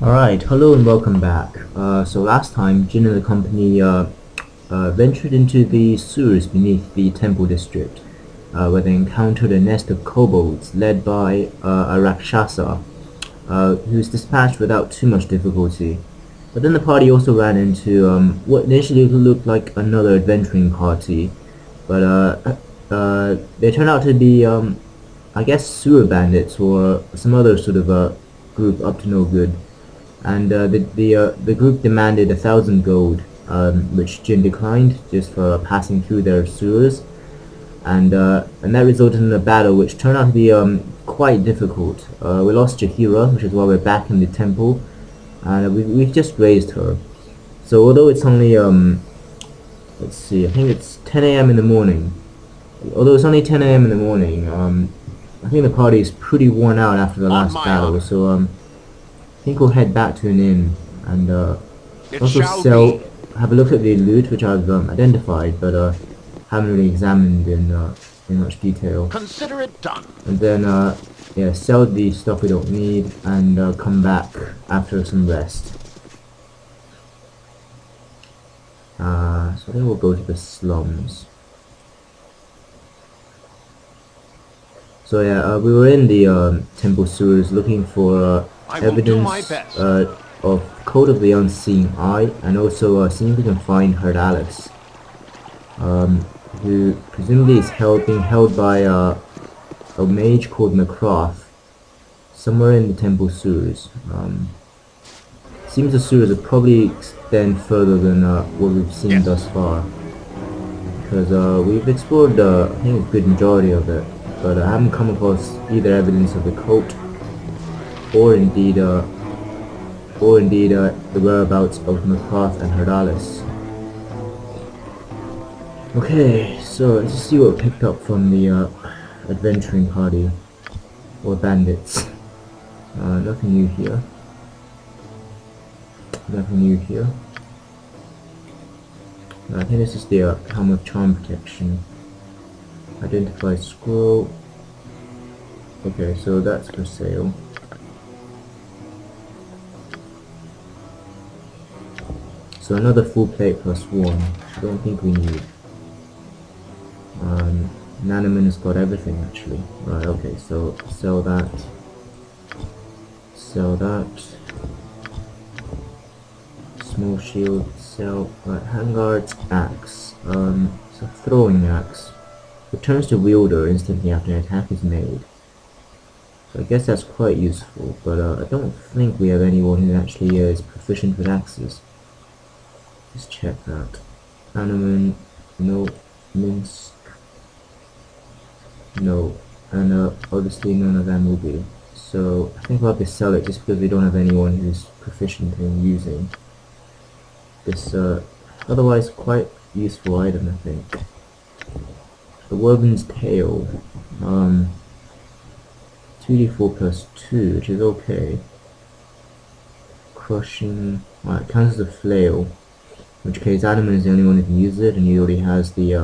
Alright, hello and welcome back. So last time, Jin and the company ventured into the sewers beneath the temple district, where they encountered a nest of kobolds led by a Rakshasa, who was dispatched without too much difficulty. But then the party also ran into what initially looked like another adventuring party, but they turned out to be, I guess, sewer bandits or some other sort of group up to no good. And the group demanded 1,000 gold, which Jin declined just for passing through their sewers, and that resulted in a battle which turned out to be quite difficult. We lost Jaheira, which is why we're back in the temple, and we've just raised her. So although it's only let's see, I think it's 10 a.m. in the morning. Although it's only 10 a.m. in the morning, I think the party is pretty worn out after the last battle. So I think we'll head back to an inn and also have a look at the loot which I've identified, but haven't really examined in much detail. Consider it done. And then yeah, sell the stuff we don't need and come back after some rest. So I think we'll go to the slums. So yeah, we were in the temple sewers looking for evidence of Code of the Unseen Eye, and also seeing if we can find Herdalis, who presumably is being held by a mage called McCroth, somewhere in the temple sewers. Seems the sewers will probably extend further than what we've seen thus far, because we've explored I think a good majority of it, but I haven't come across either evidence of the cult or indeed the whereabouts of McCroth and Herdalis. Okay, so let's see what we picked up from the adventuring party, or bandits. Nothing new here. Nothing new here. I think this is the helm of charm protection. Identify scroll. Okay, so that's for sale. So another full plate plus one. I don't think we need. Nanaman has got everything actually. Right, okay, so sell that. Sell that. Small shield, sell. Right, handguard's axe. It's a throwing axe. Returns to wielder instantly after an attack is made. So I guess that's quite useful, but I don't think we have anyone who actually is proficient with axes. Just check that. Animan, no. Minsk, no. And obviously none of them will be. So I think we'll have to sell it just because we don't have anyone who's proficient in using this otherwise quite useful item, I think. The Woven's Tail. 2d4 plus 2, which is okay. Crushing. Alright, counts as a flail. In which case Adamant is the only one who can use it, and he already has the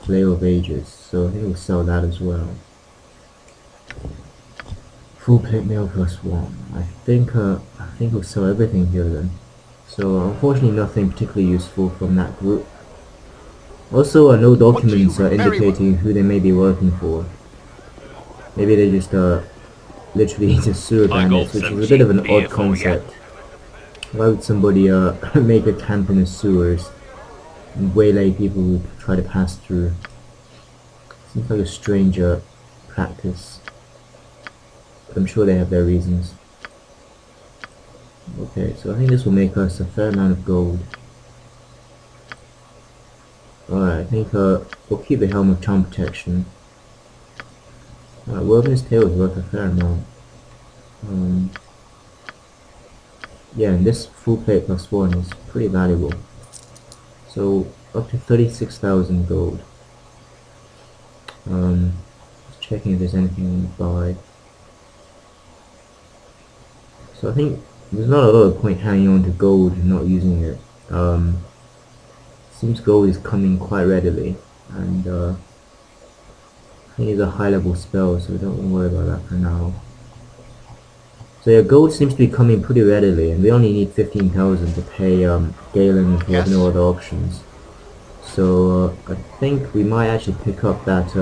Flail of Ages, so I think we'll sell that as well. Full plate mail plus 1. I think we'll sell everything here then. So unfortunately nothing particularly useful from that group. Also no documents indicating who they may be working for. Maybe they just literally just sewer bandits, which is a bit of an odd concept. Why would somebody make a camp in the sewers and waylay people who try to pass through? Seems like a stranger practice. But I'm sure they have their reasons. Okay, so I think this will make us a fair amount of gold. Alright, I think we'll keep the helm of charm protection. Woven's Tail is worth a fair amount. Yeah, and this full plate plus 1 is pretty valuable. So up to 36,000 gold. Just checking if there's anything to buy. So I think there's not a lot of point hanging on to gold and not using it. Seems gold is coming quite readily, and think it's a high level spell, so don't worry about that for now. So yeah, gold seems to be coming pretty readily, and we only need 15,000 to pay Galen if we have no other options. So I think we might actually pick up that,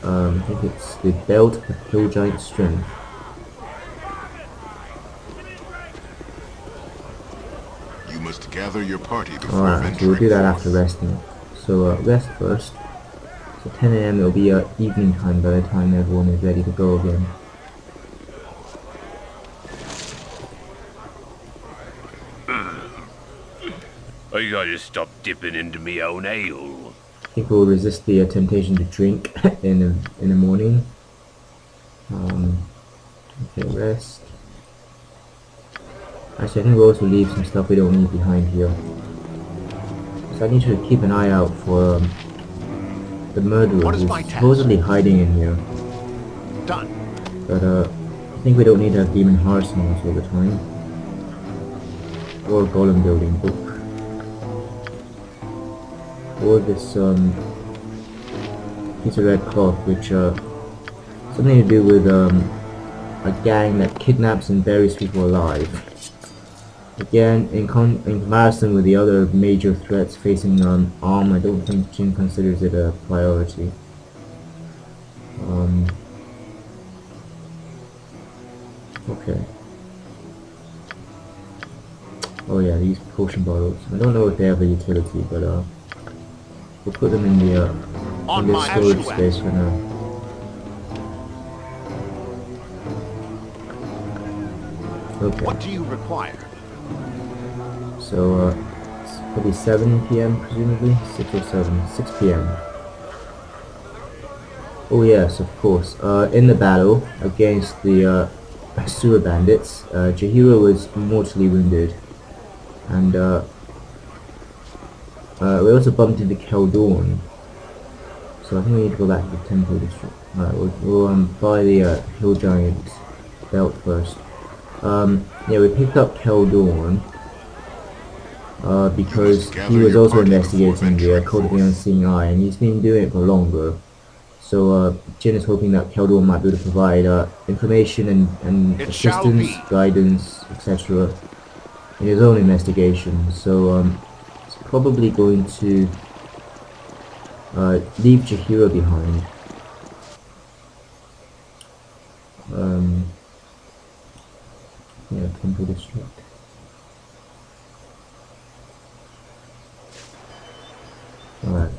I think it's the Belt of Hill Giant Strength. You must gather your party before Alright, so venturing we'll do that forth. after resting. So rest first. So 10 AM it'll be evening time by the time everyone is ready to go again. I gotta stop dipping into me own ale. I think we'll resist the temptation to drink in the morning. Okay, rest. Actually, I think we'll also leave some stuff we don't need behind here. So I need to keep an eye out for the murderer who's supposedly hiding in here. Done. But I think we don't need to have demon arsenals all the time. Or golem building book. Or this piece of red cloth, which something to do with a gang that kidnaps and buries people alive. Again, in comparison with the other major threats facing Arm, I don't think Jin considers it a priority. Okay. Oh yeah, these potion bottles. I don't know if they have a utility, but we'll put them in the storage space for now. Okay. What do you require? So it's probably 7 PM presumably, 6 or 7, 6 PM. Oh yes, of course. In the battle against the sewer bandits, Jaheira was mortally wounded, and we also bumped into Keldorn. So I think we need to go back to the temple district. Alright, we'll buy the Hill Giant belt first. Yeah, we picked up Keldorn because he was also investigating the Code of the Unseen Eye, and he's been doing it for longer. So Jin is hoping that Keldorn might be able to provide information and assistance, guidance, etc. in his own investigation. So he's probably going to leave Jaheira behind. Yeah, Temple District. Alright.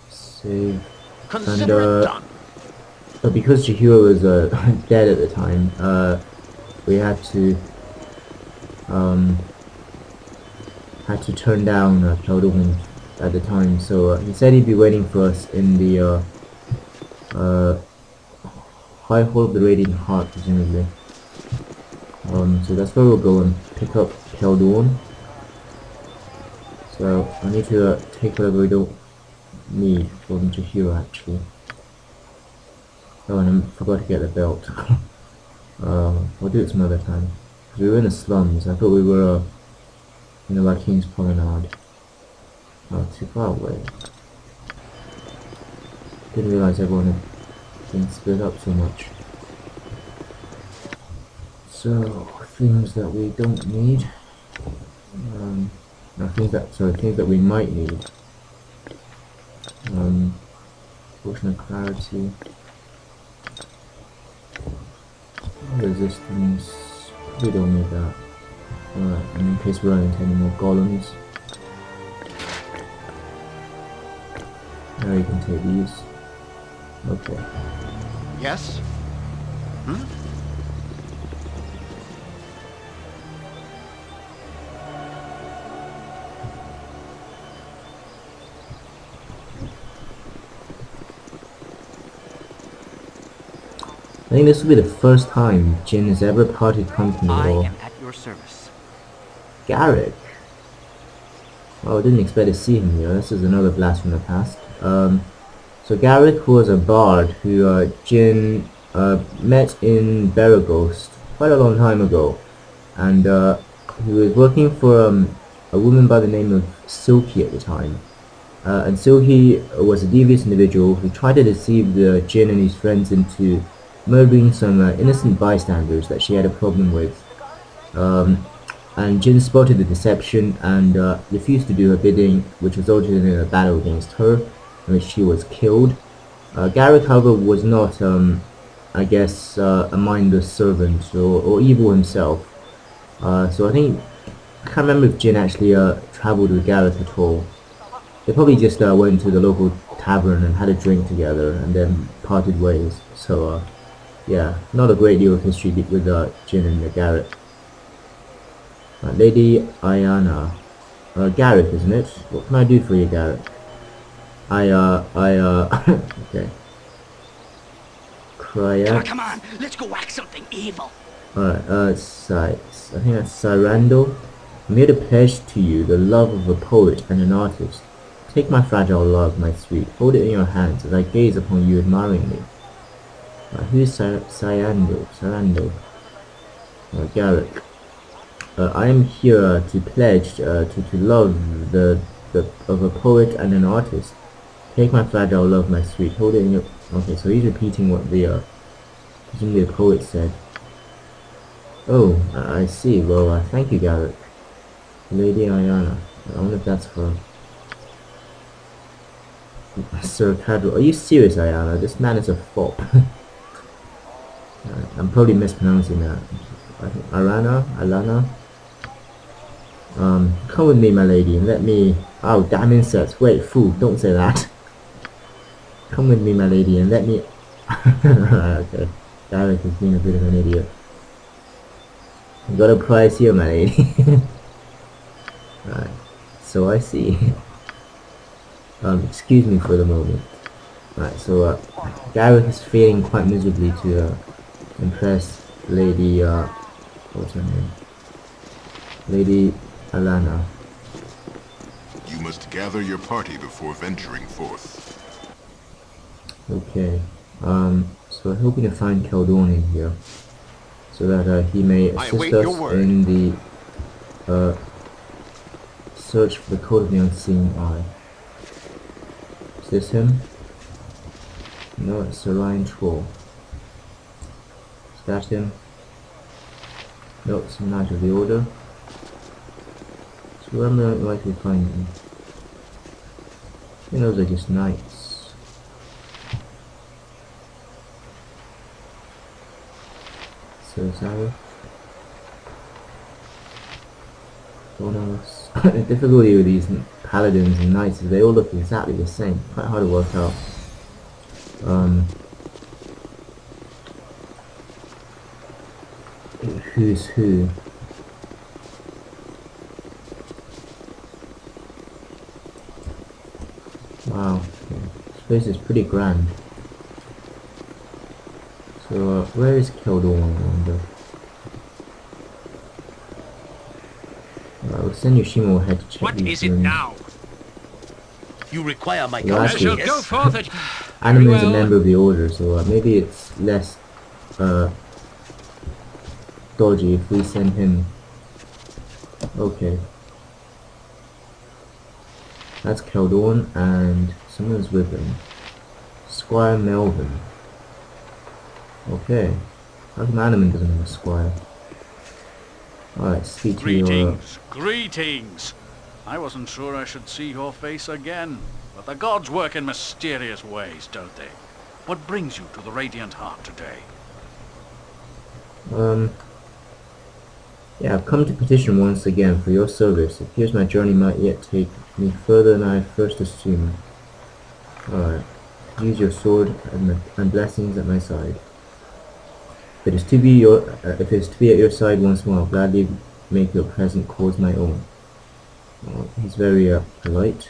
Save. Consider it done. But because Jaheira was dead at the time, we had to turn down Keldorn at the time. So he said he'd be waiting for us in the High Hall of the Radiant Heart, presumably. So that's where we'll go and pick up Keldorn. So I need to take whatever we don't need from Jaheira actually. Oh, and I forgot to get the belt. We'll do it some other time. Because we were in the slums. I thought we were in the Rakeen's Promenade. Oh, too far away. Didn't realize everyone had been split up so much. So, things that we don't need. No, things that we might need. Potion of Clarity. Resistance. We don't need that. Alright, and in case we run into any more golems. Now you can take these. Okay. Yes? Hmm? I think this will be the first time Jin has ever parted company I or am at your service. Garrick. Oh, I didn't expect to see him here. This is another blast from the past. So Garrick was a bard who Jin met in Baragost quite a long time ago, and he was working for a woman by the name of Silky at the time. and so he was a devious individual who tried to deceive the Jin and his friends into murdering some innocent bystanders that she had a problem with. And Jin spotted the deception and refused to do her bidding, which resulted in a battle against her, in which she was killed. Gareth, however, was not, I guess, a mindless servant or evil himself. So I can't remember if Jin actually travelled with Gareth at all. They probably just went to the local tavern and had a drink together and then parted ways. So, yeah, not a great deal of history with Jin and Gareth. Lady Ayana. Gareth, isn't it? What can I do for you, Gareth? Okay. Crya. Come on, let's go whack something evil. Alright, I think that's Cyrando. I'm here to pledge to you the love of a poet and an artist. Take my fragile love, my sweet. Hold it in your hands as I gaze upon you admiringly. Who's Cyrando? Gareth. I am here to pledge to love of a poet and an artist. Take my fragile love, my sweet. Hold it in your... Okay, so he's repeating what the presumably the poet said. Oh, I see. Well, thank you, Gareth. Lady Ayana. I wonder if that's for Sir Cadwell. Are you serious, Ayana? This man is a fop. I'm probably mispronouncing that. I think Alana. Come with me, my lady, and let me... Oh, damn insects. Wait, fool, don't say that. Come with me, my lady, and let me... Okay. Gareth is being a bit of an idiot. You got a prize here, my lady. Right. So I see. Excuse me for the moment. Right, so Gareth is failing quite miserably to impress Lady... what's her name? Lady Alana. You must gather your party before venturing forth. Okay. So I'm hoping to find Keldorn in here, so that he may assist us in the search for the Code of the Unseen Eye. Is this him? No, it's Sir Ryan Troll. Is that him? No, it's a Knight of the Order. So where am I likely to find them? You know, those are just knights. So sorry. The difficulty with these paladins and knights is they all look exactly the same. Quite hard to work out. Who's who? Wow, this place is pretty grand. So, where is Keldorn, I wonder? We'll send Yoshimo ahead to check What these is it rooms. now? You require my Well, counsel, actually, yes? Go forth. Animan's a member of the Order, so maybe it's less dodgy if we send him. Okay. That's Keldorn, and someone's with him. Squire Melvin. Okay. How come Animan doesn't have a squire? Alright, speak to your... Greetings, greetings. I wasn't sure I should see your face again, but the gods work in mysterious ways, don't they? What brings you to the Radiant Heart today? Yeah, I've come to petition once again for your service. It appears my journey might yet take me further than I first assumed. Alright. Use your sword and blessings at my side. If it is to be at your side once more, I'll gladly make your present cause my own. Well, he's very polite.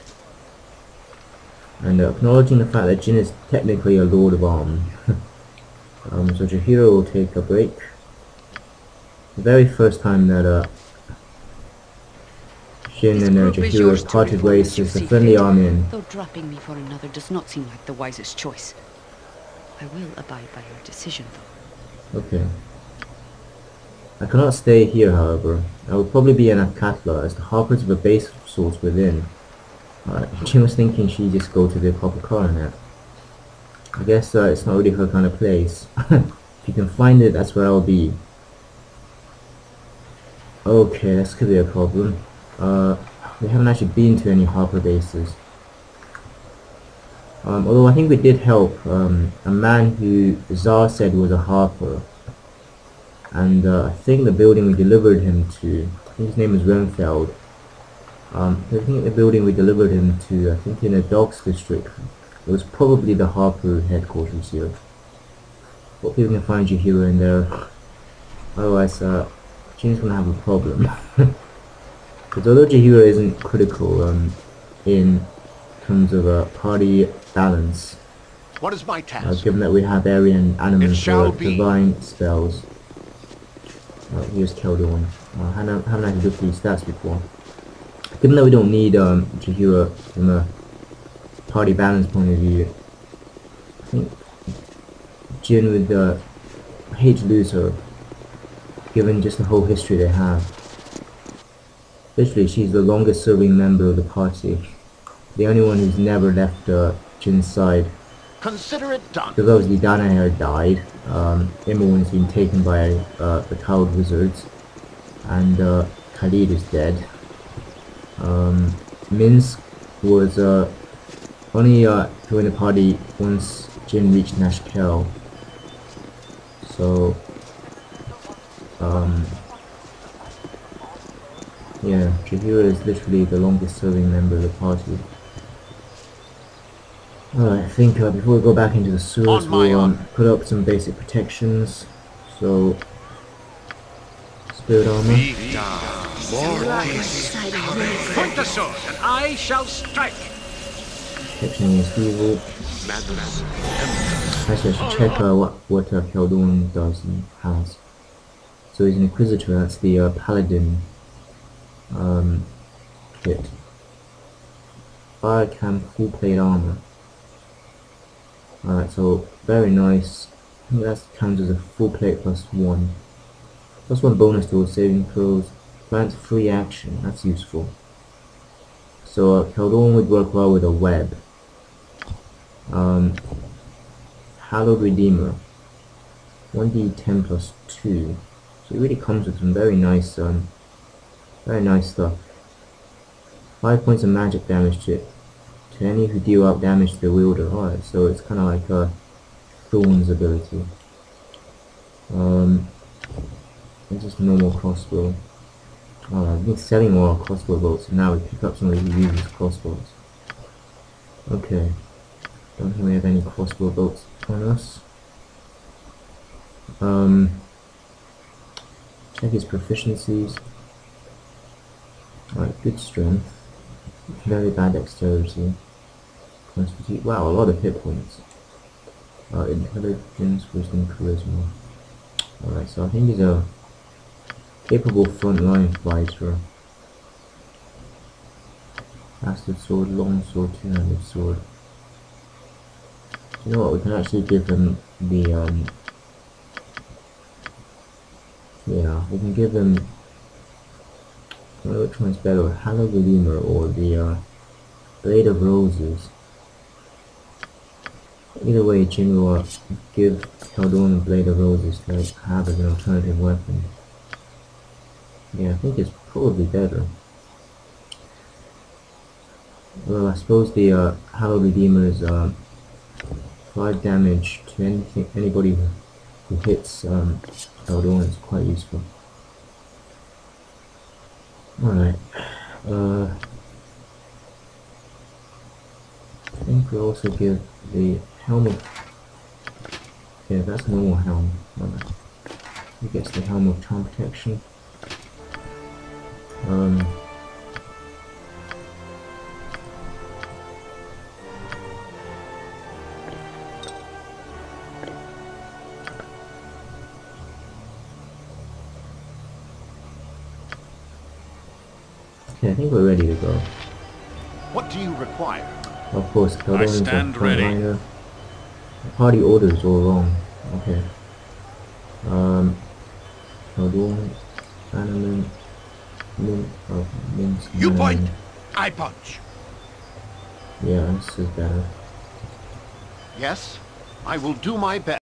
And acknowledging the fact that Jin is technically a Lord of Arm. So Jaheira will take a break. The very first time that Jin and Jaheira parted ways since the friendly army in. Though dropping me for another does not seem like the wisest choice. I will abide by your decision, though. Okay. I cannot stay here, however. I will probably be in Akatla, as the harpers of a base source within Alright, Jin was thinking she'd just go to the proper coronet. I guess it's not really her kind of place. If you can find it, that's where I'll be. Okay, this could be a problem. We haven't actually been to any Harper bases. Although I think we did help a man who Zar said was a Harper. And I think the building we delivered him to, I think his name was Renfeld. I think the building we delivered him to, I think in the Docks district, it was probably the Harper headquarters here. Hope you can find Jaheira in there. Otherwise, Jin's gonna have a problem. Because although Jaheira isn't critical in terms of party balance, What is my task? given that we have Aerie and Animan shall for be. divine spells. Here's Keldorn. Haven't actually looked at these stats before. Given that we don't need Jaheira from a party balance point of view, I think Jin would hate to lose her, given just the whole history they have. Literally, she's the longest serving member of the party. The only one who's never left Jin's side. Consider it done. Because obviously Jaheira died, Imoen's been taken by the coward wizards, and Khalid is dead. Minsk was only joined the party once Jin reached Nashkel. So yeah, Jaheira is literally the longest serving member of the party. Alright, I think before we go back into the sewers, we'll put up some basic protections. So, spirit armor. Point the sword, and I shall strike. Protection against evil. Actually, I should check what Keldorn does and has. So he's an Inquisitor, that's the Paladin kit. Fire camp full plate armor. Alright, so very nice. I think that counts as a full plate +1. +1 bonus to all saving throws. Grants free action, that's useful. So Keldorn would work well with a web. Hallowed Redeemer. 1d10 +2. So it really comes with some very nice stuff. 5 points of magic damage to any who deal out damage to the wielder. Alright, so it's kind of like Thorn's ability. It's just normal crossbow. Alright, I've been selling more crossbow bolts, and now we pick up somebody who uses crossbows. Okay. Don't think we have any crossbow bolts on us. Check his proficiencies. Alright, good strength. Very bad dexterity. Constitute. Wow, a lot of hit points. Intelligence, wisdom, charisma. Alright, so I think he's a capable frontline fighter. Bastard sword, long sword, two-handed sword. You know what? We can actually give him the yeah, we can give him. I don't know which one's better, Hallowed Redeemer or the Blade of Roses. Either way, Jin will give Keldorn the Blade of Roses to have as an alternative weapon. Yeah, I think it's probably better. Well, I suppose the Hallowed Redeemer is 5 damage to anybody who hits Keldorn. Is quite useful. Alright, I think we'll also give the helm of... yeah, that's a normal helm. He gets the helm of charm protection. Okay, I think we're ready to go. What do you require? Of course, Keldorn is a stand ready. frontliner. The party order is all wrong. Okay. Keldorn, Animan, Minsk, You point, I punch. Yeah, this is better. Yes, I will do my best.